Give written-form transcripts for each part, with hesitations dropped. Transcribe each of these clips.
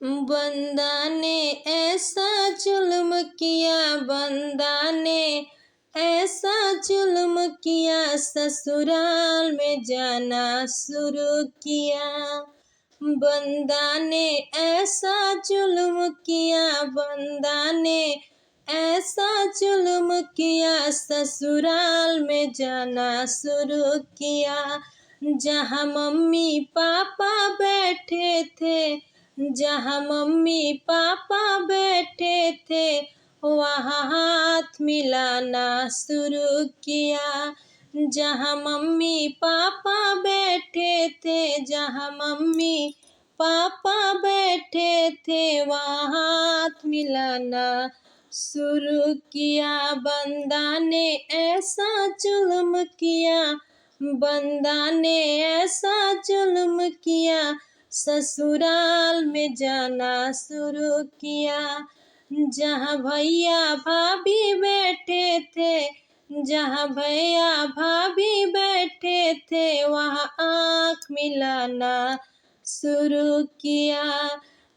बंदा ने ऐसा जुल्म किया, बंदा ने ऐसा जुल्म किया, ससुराल में जाना शुरू किया। बंदा ने ऐसा जुल्म किया, बंदा ने ऐसा जुल्म किया, ससुराल में जाना शुरू किया। जहाँ मम्मी पापा बैठे थे, जहाँ मम्मी पापा बैठे थे, वहाँ हाथ मिलाना शुरू किया। जहाँ मम्मी पापा बैठे थे, जहाँ मम्मी पापा बैठे थे, वहाँ हाथ मिलाना शुरू किया। बंदा ने ऐसा जुल्म किया, बंदा ने ऐसा जुल्म किया, ससुराल में जाना शुरू किया। जहाँ भैया भाभी बैठे थे, जहाँ भैया भाभी बैठे थे, वहाँ आँख मिलाना शुरू किया।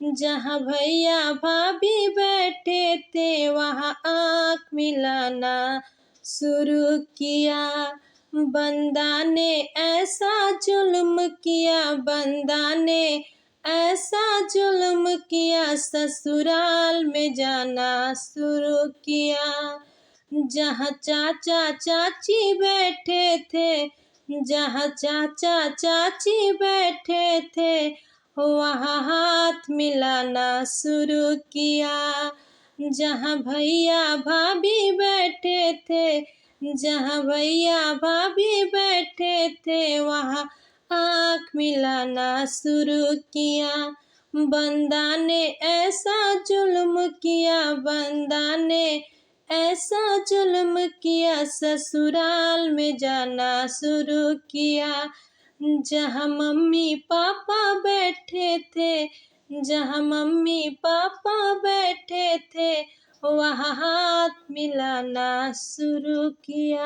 जहाँ भैया भाभी बैठे थे, वहाँ आँख मिलाना शुरू किया। बंदा ने ऐसा जुल्म किया, बंदा ने ऐसा जुल्म किया, ससुराल में जाना शुरू किया। जहाँ चाचा चाची बैठे थे, जहाँ चाचा चाची बैठे थे, वहाँ हाथ मिलाना शुरू किया। जहाँ भैया भाभी बैठे थे, जहाँ भैया भाभी बैठे थे, वहाँ आँख मिलाना शुरू किया। बंदा ने ऐसा जुल्म किया, बंदा ने ऐसा जुल्म किया, ससुराल में जाना शुरू किया। जहाँ मम्मी पापा बैठे थे, जहाँ मम्मी पापा बैठे थे, वहाँ हाथ मिलाना शुरू किया।